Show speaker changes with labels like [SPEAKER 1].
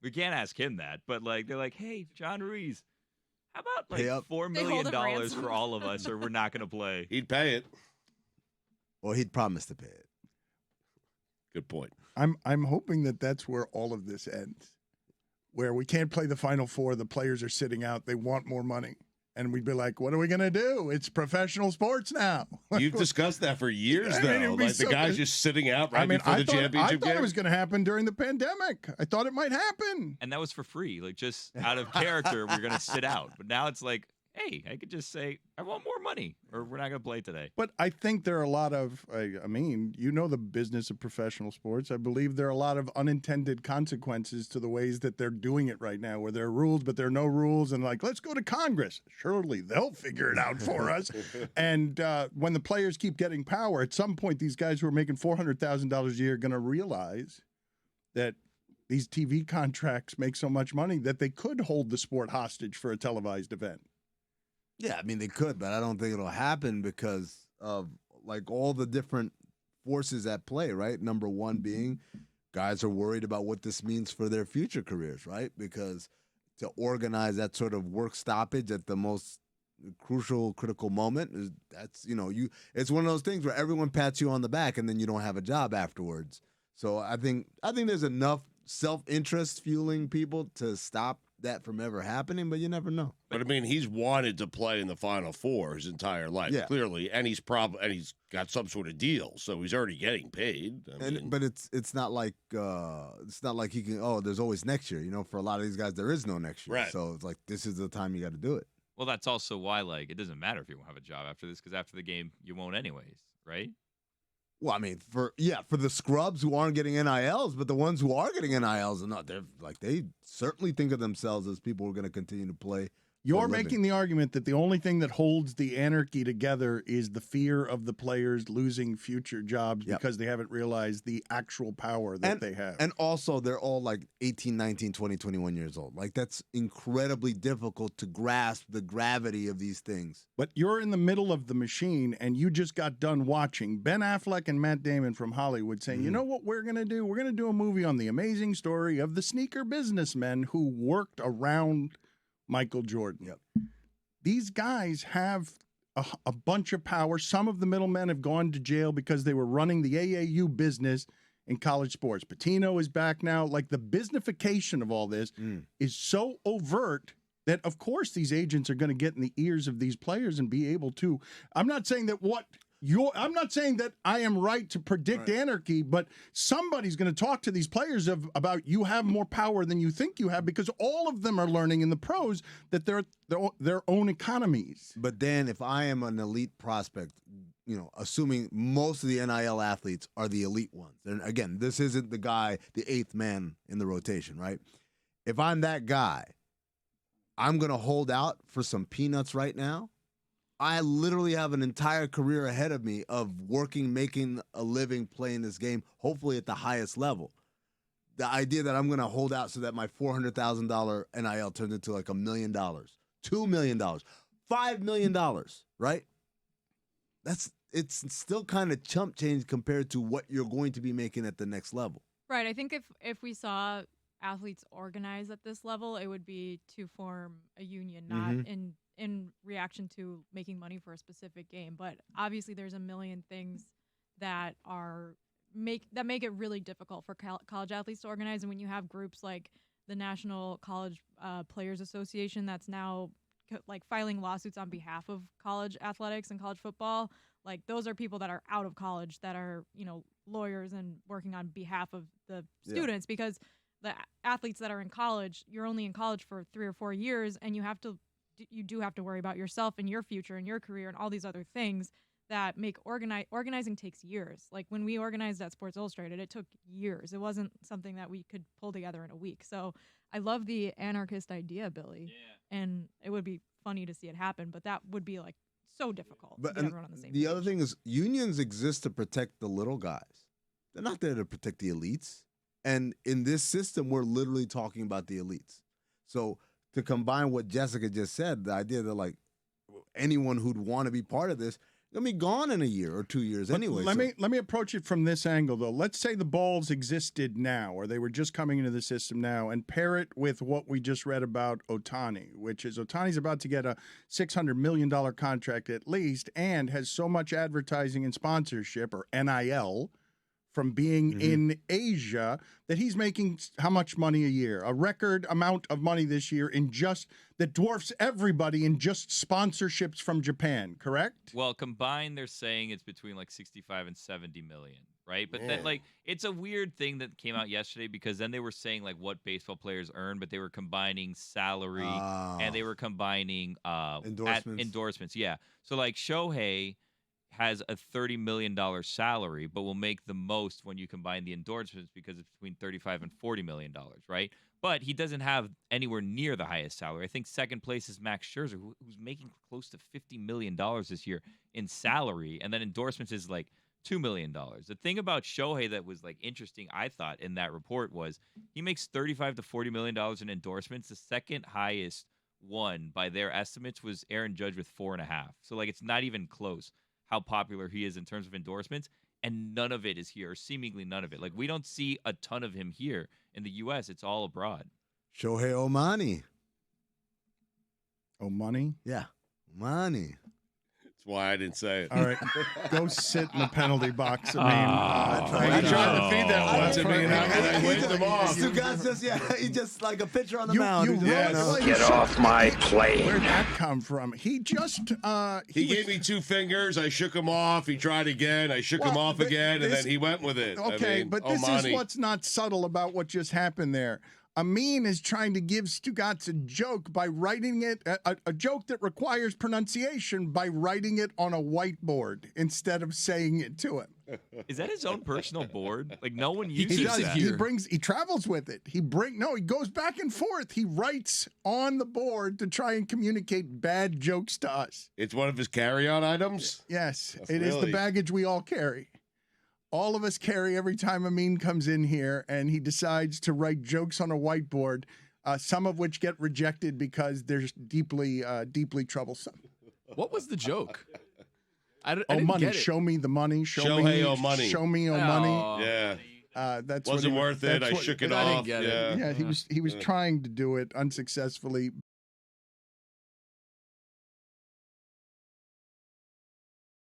[SPEAKER 1] We can't ask him that, but like they're like, hey, John Ruiz, how about
[SPEAKER 2] Pay
[SPEAKER 1] like
[SPEAKER 2] up.
[SPEAKER 1] $4
[SPEAKER 3] They hold
[SPEAKER 1] million
[SPEAKER 3] him ransom.
[SPEAKER 1] for all of us, or we're not going to play?
[SPEAKER 4] He'd pay it.
[SPEAKER 2] Or he'd promise to pay it.
[SPEAKER 4] Good point.
[SPEAKER 5] I'm hoping that that's where all of this ends, where we can't play the Final Four. The players are sitting out. They want more money. And we'd be like, what are we going to do? It's professional sports now.
[SPEAKER 4] You've discussed that for years,
[SPEAKER 5] I mean,
[SPEAKER 4] though.
[SPEAKER 5] it'd be
[SPEAKER 4] Like the
[SPEAKER 5] so
[SPEAKER 4] guy's
[SPEAKER 5] good.
[SPEAKER 4] just sitting out right
[SPEAKER 5] I mean,
[SPEAKER 4] before the
[SPEAKER 5] I
[SPEAKER 4] championship
[SPEAKER 5] thought
[SPEAKER 4] game.
[SPEAKER 5] it was going to happen during the pandemic. I thought it might happen.
[SPEAKER 1] And that was for free, like just out of character, we're going to sit out. But now it's like, hey, I could just say, I want more money, or we're not going to play today.
[SPEAKER 5] But I think there are a lot of, I mean, you know the business of professional sports. I believe there are a lot of unintended consequences to the ways that they're doing it right now, where there are rules, but there are no rules. And like, let's go to Congress. Surely they'll figure it out for us. And when the players keep getting power, at some point, these guys who are making $400,000 a year are going to realize that these TV contracts make so much money that they could hold the sport hostage for a televised event.
[SPEAKER 2] Yeah, I mean, they could, but I don't think it'll happen because of, like, all the different forces at play, right? Number one being guys are worried about what this means for their future careers, right? Because to organize that sort of work stoppage at the most crucial, critical moment, that's, it's one of those things where everyone pats you on the back and then you don't have a job afterwards. So I think there's enough self-interest fueling people to stop that from ever happening, but you never know.
[SPEAKER 4] But I mean, he's wanted to play in the Final Four his entire life, clearly, and he's got some sort of deal, so he's already getting paid.
[SPEAKER 2] But it's not like he can. Oh, there's always next year. For a lot of these guys, there is no next year.
[SPEAKER 4] Right.
[SPEAKER 2] So it's like this is the time you got to do it.
[SPEAKER 1] Well, that's also why, like, it doesn't matter if you won't have a job after this, because after the game, you won't anyways, right?
[SPEAKER 2] Well, I mean, for the scrubs who aren't getting NILs, but the ones who are getting NILs, they certainly think of themselves as people who are going to continue to play.
[SPEAKER 5] You're making the argument that the only thing that holds the anarchy together is the fear of the players losing future jobs because they haven't realized the actual power that they have.
[SPEAKER 2] And also, they're all like 18, 19, 20, 21 years old. Like, that's incredibly difficult to grasp the gravity of these things.
[SPEAKER 5] But you're in the middle of the machine, and you just got done watching Ben Affleck and Matt Damon from Hollywood saying, you know what we're going to do? We're going to do a movie on the amazing story of the sneaker businessmen who worked around Michael Jordan.
[SPEAKER 2] Yep.
[SPEAKER 5] These guys have a bunch of power. Some of the middlemen have gone to jail because they were running the AAU business in college sports. Pitino is back now. Like, the businessification of all this is so overt that, of course, these agents are going to get in the ears of these players and be able to. I'm not saying that I'm not saying that I am right to predict anarchy, but somebody's going to talk to these players about you have more power than you think you have, because all of them are learning in the pros that they're their own economies.
[SPEAKER 2] But Dan, if I am an elite prospect, assuming most of the NIL athletes are the elite ones, and again, this isn't the guy, the eighth man in the rotation, right? If I'm that guy, I'm going to hold out for some peanuts right now. I literally have an entire career ahead of me of working, making a living, playing this game, hopefully at the highest level. The idea that I'm going to hold out so that my $400,000 NIL turns into like $1 million, $2 million, $5 million, right? It's still kind of chump change compared to what you're going to be making at the next level.
[SPEAKER 3] Right. I think if we saw athletes organize at this level, it would be to form a union, not in reaction to making money for a specific game. But obviously there's a million things that make it really difficult for college athletes to organize. And when you have groups like the National College Players Association that's now like filing lawsuits on behalf of college athletics and college football, like those are people that are out of college that are, lawyers and working on behalf of the students, because the athletes that are in college, you're only in college for 3 or 4 years, and you do have to worry about yourself and your future and your career and all these other things that make organizing takes years. Like when we organized at Sports Illustrated, it took years. It wasn't something that we could pull together in a week. So I love the anarchist idea, Billy. Yeah. And it would be funny to see it happen, but that would be like so difficult to get everyone on the same page.
[SPEAKER 2] The other thing is unions exist to protect the little guys. They're not there to protect the elites. And in this system, we're literally talking about the elites. So to combine what Jessica just said, the idea that like anyone who'd want to be part of this, They'll be gone in a year or 2 years anyway.
[SPEAKER 5] Let me approach it from this angle, though. Let's say the balls existed now, or they were just coming into the system now, and pair it with what we just read about Ohtani, which is Ohtani's about to get a $600 million contract at least, and has so much advertising and sponsorship, or NIL, from being in Asia, that he's making how much money a year? A record amount of money this year that dwarfs everybody in just sponsorships from Japan, correct?
[SPEAKER 1] Well, combined, they're saying it's between like 65 and 70 million, right? But then, like, it's a weird thing that came out yesterday because then they were saying like what baseball players earn, but they were combining salary and they were combining endorsements. Yeah. So like Shohei has a $30 million salary, but will make the most when you combine the endorsements because it's between $35 and $40 million, right? But he doesn't have anywhere near the highest salary. I think second place is Max Scherzer, who's making close to $50 million this year in salary, and then endorsements is like $2 million. The thing about Shohei that was like interesting, I thought, in that report was he makes $35 to $40 million in endorsements. The second highest one by their estimates was Aaron Judge with 4.5. So like it's not even close how popular he is in terms of endorsements, and none of it is here, or seemingly none of it. Like, we don't see a ton of him here in the U.S. It's all abroad.
[SPEAKER 2] Shohei Ohtani.
[SPEAKER 5] Ohtani?
[SPEAKER 2] Yeah, Ohtani.
[SPEAKER 4] That's why I didn't say it.
[SPEAKER 5] All right, go sit in the penalty box.
[SPEAKER 4] I tried to feed that one to me, and I waved them off.
[SPEAKER 2] Stugotz he's just like a pitcher on the mound.
[SPEAKER 6] Get off my plane.
[SPEAKER 5] Where'd that come from? He just
[SPEAKER 4] he gave me two fingers. I shook him off. He tried again. I shook him off again, and then he went with it.
[SPEAKER 5] Okay, but this is what's not subtle about what just happened there. Amin is trying to give Stugotz a joke by writing it, a joke that requires pronunciation by writing it on a whiteboard instead of saying it to him.
[SPEAKER 1] Is that his own personal board? Like, no one uses that.
[SPEAKER 5] He travels with it. He goes back and forth. He writes on the board to try and communicate bad jokes to us.
[SPEAKER 4] It's one of his carry-on items?
[SPEAKER 5] Yes, it is the baggage we all carry. All of us carry every time Amin comes in here and he decides to write jokes on a whiteboard, some of which get rejected because they're deeply troublesome.
[SPEAKER 7] What was the joke? I
[SPEAKER 5] money.
[SPEAKER 7] didn't get it.
[SPEAKER 5] Show me the money.
[SPEAKER 4] Shohei Ohtani.
[SPEAKER 5] Show me money.
[SPEAKER 4] Yeah.
[SPEAKER 5] That's
[SPEAKER 4] wasn't worth it. I shook it off.
[SPEAKER 7] I didn't get it.
[SPEAKER 5] Yeah, he was trying to do it unsuccessfully.